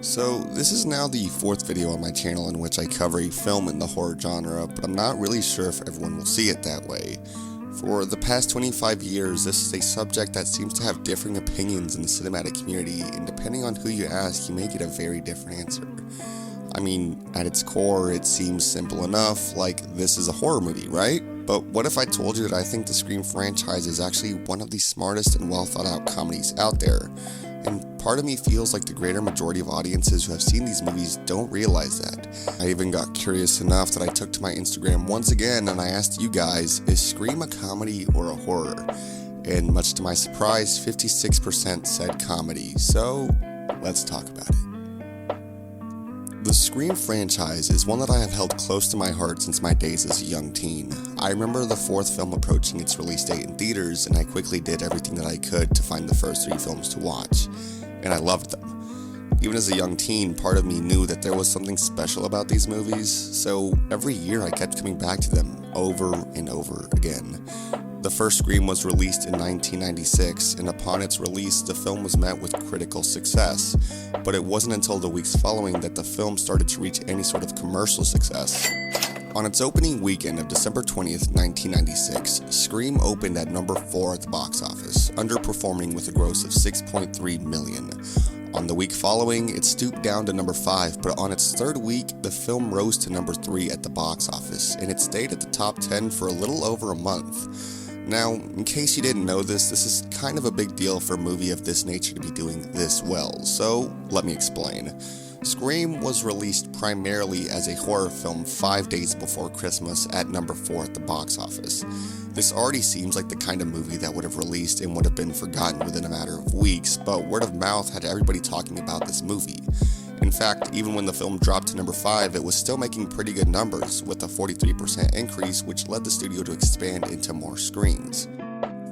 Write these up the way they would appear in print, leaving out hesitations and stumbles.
So, this is now the fourth video on my channel in which I cover a film in the horror genre, but I'm not really sure if everyone will see it that way. For the past 25 years, this is a subject that seems to have differing opinions in the cinematic community, and depending on who you ask, you may get a very different answer. I mean, at its core, it seems simple enough, like this is a horror movie, right? But what if I told you that I think the Scream franchise is actually one of the smartest and well thought out comedies out there? And part of me feels like the greater majority of audiences who have seen these movies don't realize that. I even got curious enough that I took to my Instagram once again and I asked you guys, is Scream a comedy or a horror? And much to my surprise, 56% said comedy, so let's talk about it. The Scream franchise is one that I have held close to my heart since my days as a young teen. I remember the fourth film approaching its release date in theaters, and I quickly did everything that I could to find the first three films to watch, and I loved them. Even as a young teen, part of me knew that there was something special about these movies, so every year I kept coming back to them over and over again. The first Scream was released in 1996, and upon its release, the film was met with critical success, but it wasn't until the weeks following that the film started to reach any sort of commercial success. On its opening weekend of December 20th, 1996, Scream opened at number 4 at the box office, underperforming with a gross of $6.3 million. On the week following, it stooped down to number 5, but on its third week, the film rose to number 3 at the box office, and it stayed at the top 10 for a little over a month. Now, in case you didn't know this is kind of a big deal for a movie of this nature to be doing this well, so let me explain. Scream was released primarily as a horror film 5 days before Christmas at number 4 at the box office. This already seems like the kind of movie that would have released and would have been forgotten within a matter of weeks, but word of mouth had everybody talking about this movie. In fact, even when the film dropped to number 5, it was still making pretty good numbers, with a 43% increase, which led the studio to expand into more screens.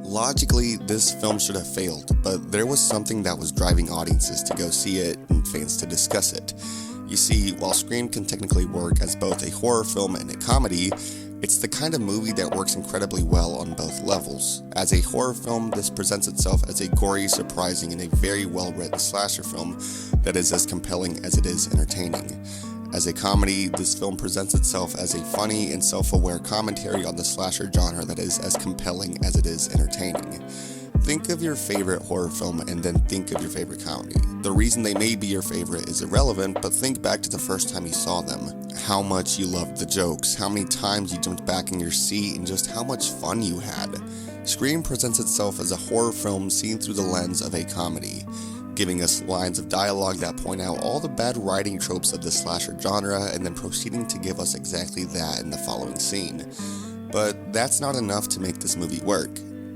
Logically, this film should have failed, but there was something that was driving audiences to go see it and fans to discuss it. You see, while Scream can technically work as both a horror film and a comedy, it's the kind of movie that works incredibly well on both levels. As a horror film, this presents itself as a gory, surprising, and a very well-written slasher film that is as compelling as it is entertaining. As a comedy, this film presents itself as a funny and self-aware commentary on the slasher genre that is as compelling as it is entertaining. Think of your favorite horror film and then think of your favorite comedy. The reason they may be your favorite is irrelevant, but think back to the first time you saw them. How much you loved the jokes, how many times you jumped back in your seat, and just how much fun you had. Scream presents itself as a horror film seen through the lens of a comedy, giving us lines of dialogue that point out all the bad writing tropes of the slasher genre and then proceeding to give us exactly that in the following scene. But that's not enough to make this movie work.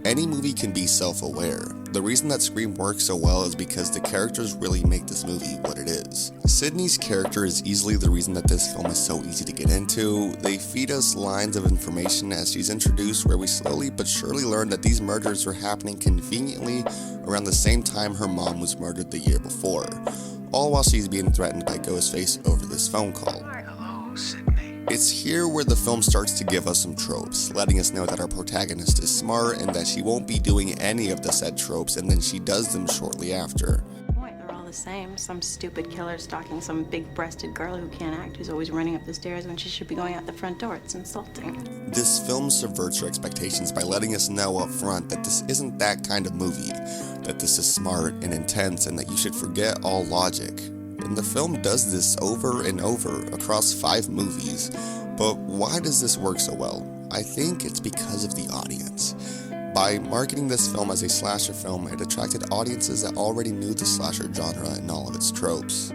Any movie can be self-aware. The reason that Scream works so well is because the characters really make this movie what it is. Sydney's character is easily the reason that this film is so easy to get into. They feed us lines of information as she's introduced, where we slowly but surely learn that these murders were happening conveniently around the same time her mom was murdered the year before, all while she's being threatened by Ghostface over this phone call. Hello, Sydney. It's here where the film starts to give us some tropes, letting us know that our protagonist is smart and that she won't be doing any of the said tropes, and then she does them shortly after. They're all the same. Some stupid killer stalking some big-breasted girl who can't act, who's always running up the stairs when she should be going out the front door. It's insulting. This film subverts your expectations by letting us know up front that this isn't that kind of movie, that this is smart and intense, and that you should forget all logic. And the film does this over and over across 5 movies, but why does this work so well? I think it's because of the audience. By marketing this film as a slasher film, it attracted audiences that already knew the slasher genre and all of its tropes.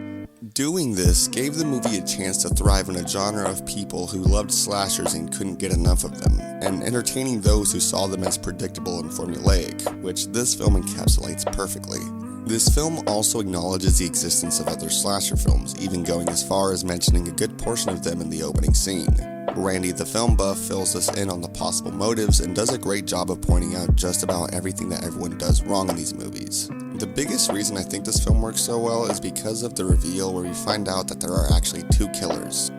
Doing this gave the movie a chance to thrive in a genre of people who loved slashers and couldn't get enough of them, and entertaining those who saw them as predictable and formulaic, which this film encapsulates perfectly. This film also acknowledges the existence of other slasher films, even going as far as mentioning a good portion of them in the opening scene. Randy the film buff fills us in on the possible motives and does a great job of pointing out just about everything that everyone does wrong in these movies. The biggest reason I think this film works so well is because of the reveal where we find out that there are actually 2 killers.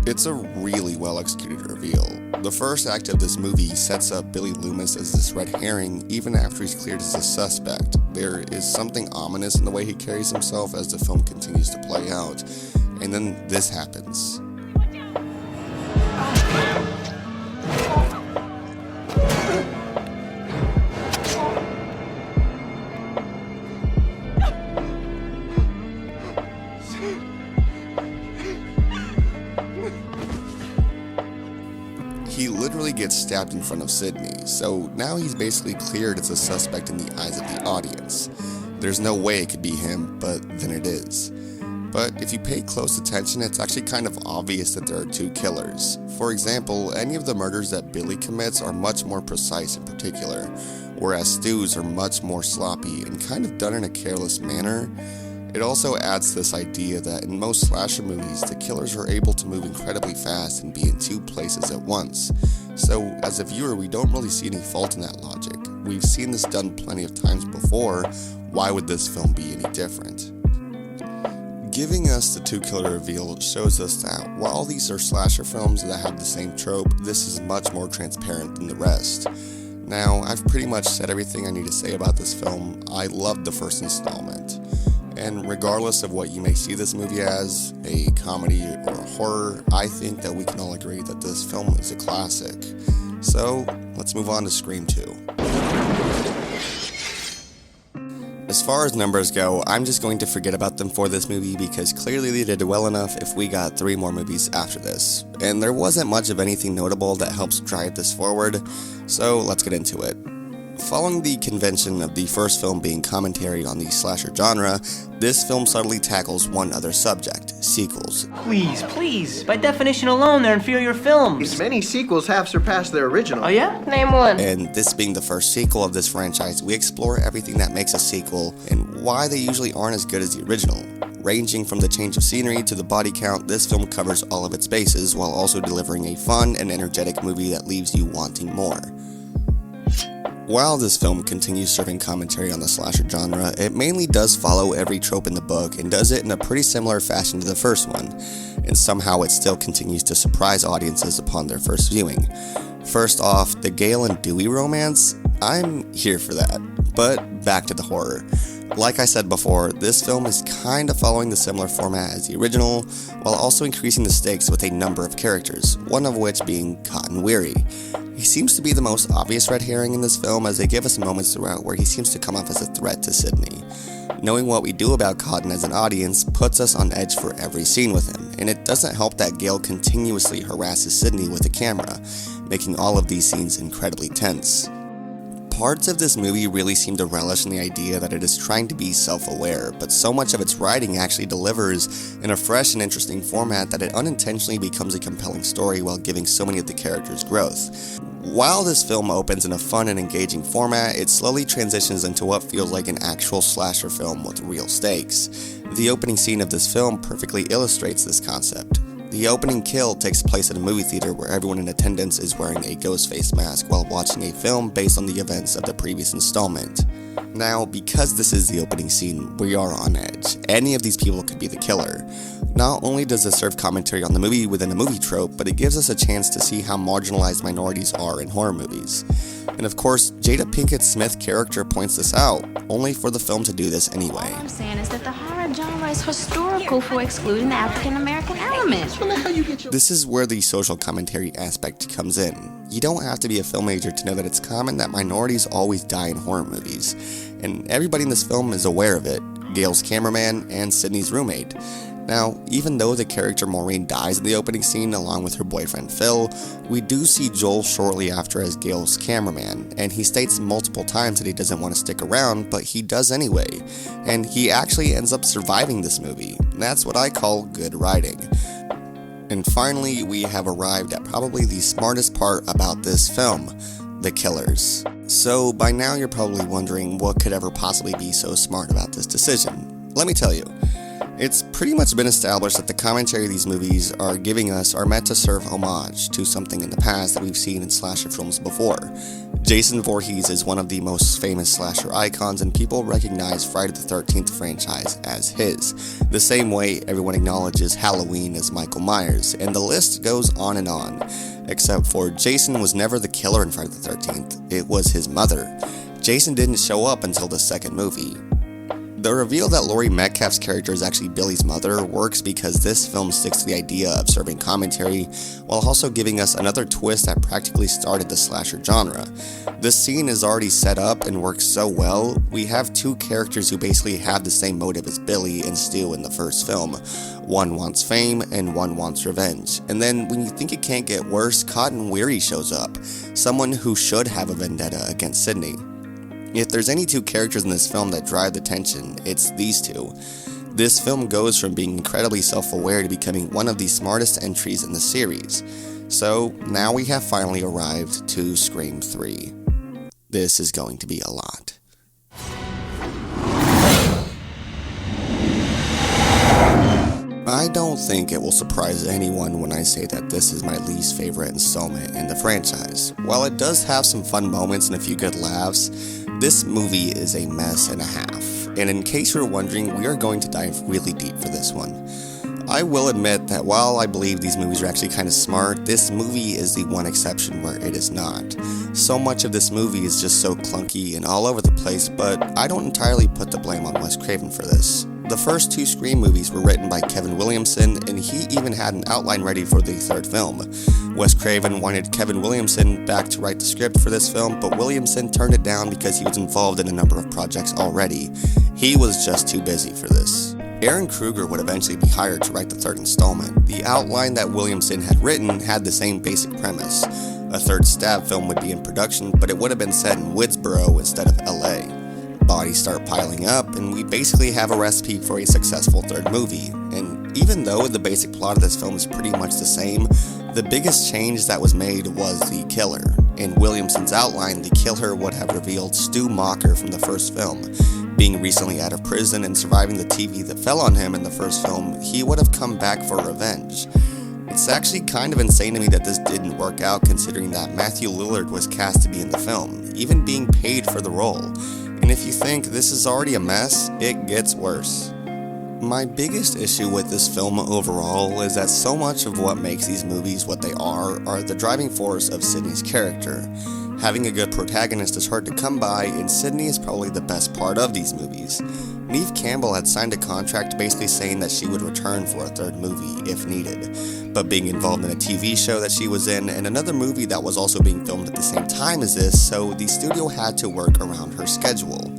It's a really well executed reveal. The first act of this movie sets up Billy Loomis as this red herring even after he's cleared as a suspect. There is something ominous in the way he carries himself as the film continues to play out, and then this happens. He literally gets stabbed in front of Sydney, so now he's basically cleared as a suspect in the eyes of the audience. There's no way it could be him, but then it is. But if you pay close attention, it's actually kind of obvious that there are two killers. For example, any of the murders that Billy commits are much more precise and particular, whereas Stu's are much more sloppy and kind of done in a careless manner. It also adds to this idea that in most slasher movies, the killers are able to move incredibly fast and be in two places at once. So, as a viewer, we don't really see any fault in that logic. We've seen this done plenty of times before. Why would this film be any different? Giving us the two-killer reveal shows us that while these are slasher films that have the same trope, this is much more transparent than the rest. Now, I've pretty much said everything I need to say about this film. I loved the first installment. And regardless of what you may see this movie as, a comedy or a horror, I think that we can all agree that this film is a classic. So, let's move on to Scream 2. As far as numbers go, I'm just going to forget about them for this movie because clearly they did well enough if we got 3 more movies after this. And there wasn't much of anything notable that helps drive this forward, so let's get into it. Following the convention of the first film being commentary on the slasher genre, this film subtly tackles one other subject: sequels. Please. By definition alone, they're inferior films. Many sequels have surpassed their original. Oh yeah? Name one. And this being the first sequel of this franchise, we explore everything that makes a sequel and why they usually aren't as good as the original. Ranging from the change of scenery to the body count, this film covers all of its bases while also delivering a fun and energetic movie that leaves you wanting more. While this film continues serving commentary on the slasher genre, it mainly does follow every trope in the book and does it in a pretty similar fashion to the first one, and somehow it still continues to surprise audiences upon their first viewing. First off, the Gale and Dewey romance, I'm here for that, but back to the horror. Like I said before, this film is kind of following the similar format as the original, while also increasing the stakes with a number of characters, one of which being Cotton Weary. He seems to be the most obvious red herring in this film as they give us moments throughout where he seems to come off as a threat to Sydney. Knowing what we do about Cotton as an audience puts us on edge for every scene with him, and it doesn't help that Gale continuously harasses Sydney with a camera, making all of these scenes incredibly tense. Parts of this movie really seem to relish in the idea that it is trying to be self-aware, but so much of its writing actually delivers in a fresh and interesting format that it unintentionally becomes a compelling story while giving so many of the characters growth. While this film opens in a fun and engaging format, it slowly transitions into what feels like an actual slasher film with real stakes. The opening scene of this film perfectly illustrates this concept. The opening kill takes place at a movie theater where everyone in attendance is wearing a ghost face mask while watching a film based on the events of the previous installment. Now, because this is the opening scene, we are on edge. Any of these people could be the killer. Not only does this serve commentary on the movie within a movie trope, but it gives us a chance to see how marginalized minorities are in horror movies. And of course, Jada Pinkett Smith's character points this out, only for the film to do this anyway. All I'm saying is that the horror genre is historical for excluding the African-American element. This is where the social commentary aspect comes in. You don't have to be a film major to know that it's common that minorities always die in horror movies, and everybody in this film is aware of it, Gale's cameraman and Sydney's roommate. Now, even though the character Maureen dies in the opening scene along with her boyfriend Phil, we do see Joel shortly after as Gale's cameraman, and he states multiple times that he doesn't want to stick around, but he does anyway, and he actually ends up surviving this movie. That's what I call good writing. And finally, we have arrived at probably the smartest part about this film, the killers. So by now you're probably wondering what could ever possibly be so smart about this decision. Let me tell you. It's pretty much been established that the commentary these movies are giving us are meant to serve homage to something in the past that we've seen in slasher films before. Jason Voorhees is one of the most famous slasher icons, and people recognize Friday the 13th franchise as his, the same way everyone acknowledges Halloween as Michael Myers, and the list goes on and on. Except for Jason was never the killer in Friday the 13th, it was his mother. Jason didn't show up until the second movie. The reveal that Laurie Metcalf's character is actually Billy's mother works because this film sticks to the idea of serving commentary while also giving us another twist that practically started the slasher genre. This scene is already set up and works so well. We have two characters who basically have the same motive as Billy and Stu in the first film. One wants fame and one wants revenge. And then when you think it can't get worse, Cotton Weary shows up, someone who should have a vendetta against Sidney. If there's any two characters in this film that drive the tension, it's these two. This film goes from being incredibly self-aware to becoming one of the smartest entries in the series. So now we have finally arrived to Scream 3. This is going to be a lot. I don't think it will surprise anyone when I say that this is my least favorite installment in the franchise. While it does have some fun moments and a few good laughs, this movie is a mess and a half. And in case you're wondering, we are going to dive really deep for this one. I will admit that while I believe these movies are actually kind of smart, this movie is the one exception where it is not. So much of this movie is just so clunky and all over the place, but I don't entirely put the blame on Wes Craven for this. The first two Scream movies were written by Kevin Williamson, and he even had an outline ready for the third film. Wes Craven wanted Kevin Williamson back to write the script for this film, but Williamson turned it down because he was involved in a number of projects already. He was just too busy for this. Aaron Kruger would eventually be hired to write the third installment. The outline that Williamson had written had the same basic premise. A third Stab film would be in production, but it would have been set in Woodsboro instead of LA. Bodies start piling up, and we basically have a recipe for a successful third movie. And even though the basic plot of this film is pretty much the same, the biggest change that was made was the killer. In Williamson's outline, the killer would have revealed Stu Macher from the first film. Being recently out of prison and surviving the TV that fell on him in the first film, he would have come back for revenge. It's actually kind of insane to me that this didn't work out, considering that Matthew Lillard was cast to be in the film, even being paid for the role. And if you think this is already a mess, it gets worse. My biggest issue with this film overall is that so much of what makes these movies what they are the driving force of Sidney's character. Having a good protagonist is hard to come by, and Sidney is probably the best part of these movies. Neve Campbell had signed a contract basically saying that she would return for a third movie if needed, but being involved in a TV show that she was in and another movie that was also being filmed at the same time as this, so the studio had to work around her schedule.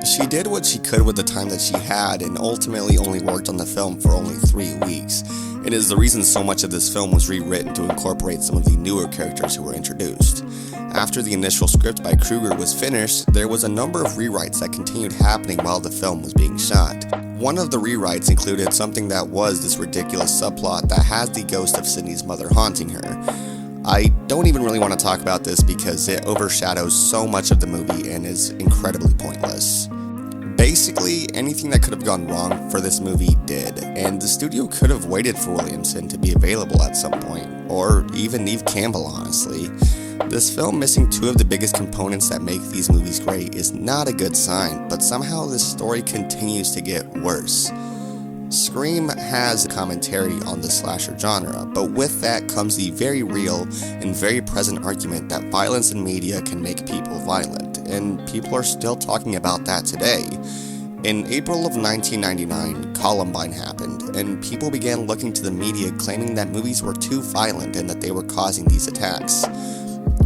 She did what she could with the time that she had and ultimately only worked on the film for only 3 weeks. It is the reason so much of this film was rewritten to incorporate some of the newer characters who were introduced. After the initial script by Kruger was finished, there was a number of rewrites that continued happening while the film was being shot. One of the rewrites included something that was this ridiculous subplot that has the ghost of Sidney's mother haunting her. I don't even really want to talk about this because it overshadows so much of the movie and is incredibly pointless. Basically, anything that could have gone wrong for this movie did, and the studio could have waited for Williamson to be available at some point, or even Neve Campbell, honestly. This film missing two of the biggest components that make these movies great is not a good sign, but somehow this story continues to get worse. Scream has commentary on the slasher genre, but with that comes the very real and very present argument that violence in media can make people violent, and people are still talking about that today. In April of 1999, Columbine happened, and people began looking to the media claiming that movies were too violent and that they were causing these attacks.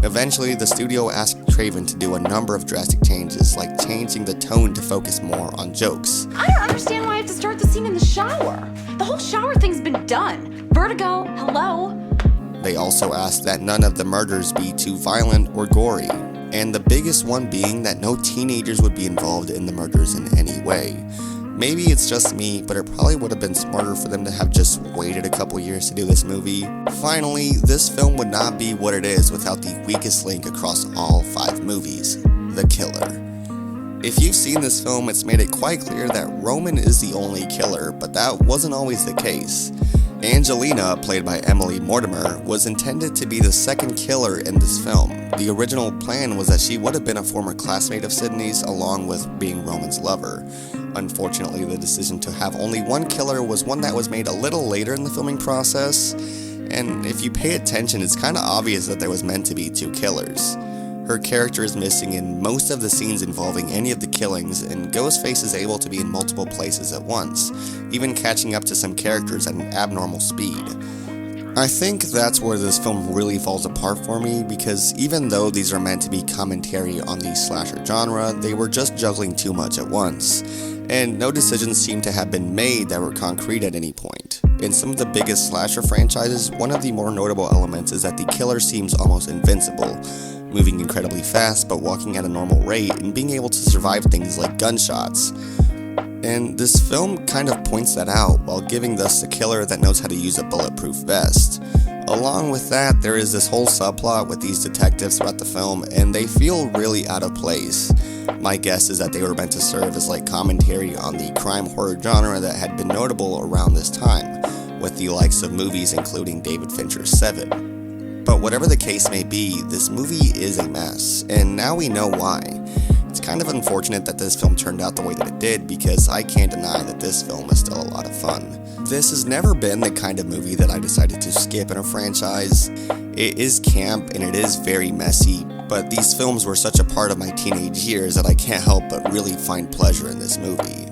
Eventually, the studio asked Craven to do a number of drastic changes, like changing the tone to focus more on jokes. I don't understand why I have to start the scene in the shower. The whole shower thing's been done. Vertigo, hello? They also asked that none of the murders be too violent or gory, and the biggest one being that no teenagers would be involved in the murders in any way. Maybe it's just me, but it probably would have been smarter for them to have just waited a couple years to do this movie. Finally, this film would not be what it is without the weakest link across all 5 movies, the killer. If you've seen this film, it's made it quite clear that Roman is the only killer, but that wasn't always the case. Angelina, played by Emily Mortimer, was intended to be the second killer in this film. The original plan was that she would have been a former classmate of Sydney's, along with being Roman's lover. Unfortunately, the decision to have only one killer was one that was made a little later in the filming process, and if you pay attention, it's kinda obvious that there was meant to be two killers. Her character is missing in most of the scenes involving any of the killings, and Ghostface is able to be in multiple places at once, even catching up to some characters at an abnormal speed. I think that's where this film really falls apart for me, because even though these are meant to be commentary on the slasher genre, they were just juggling too much at once, and no decisions seem to have been made that were concrete at any point. In some of the biggest slasher franchises, one of the more notable elements is that the killer seems almost invincible, moving incredibly fast but walking at a normal rate and being able to survive things like gunshots. And this film kind of points that out while giving us a killer that knows how to use a bulletproof vest. Along with that, there is this whole subplot with these detectives throughout the film, and they feel really out of place. My guess is that they were meant to serve as like commentary on the crime horror genre that had been notable around this time, with the likes of movies including David Fincher's Seven. But whatever the case may be, this movie is a mess, and now we know why. It's kind of unfortunate that this film turned out the way that it did, because I can't deny that this film is still a lot of fun. This has never been the kind of movie that I decided to skip in a franchise. It is camp and it is very messy, but these films were such a part of my teenage years that I can't help but really find pleasure in this movie.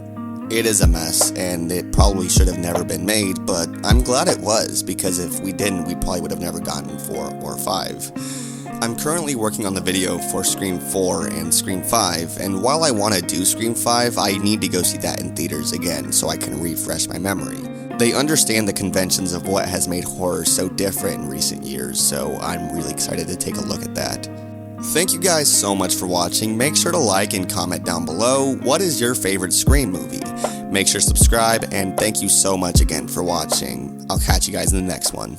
It is a mess, and it probably should have never been made, but I'm glad it was, because if we didn't, we probably would have never gotten 4 or 5. I'm currently working on the video for Scream 4 and Scream 5, and while I want to do Scream 5, I need to go see that in theaters again so I can refresh my memory. They understand the conventions of what has made horror so different in recent years, so I'm really excited to take a look at that. Thank you guys so much for watching. Make sure to like and comment down below. What is your favorite Scream movie? Make sure to subscribe, and thank you so much again for watching. I'll catch you guys in the next one.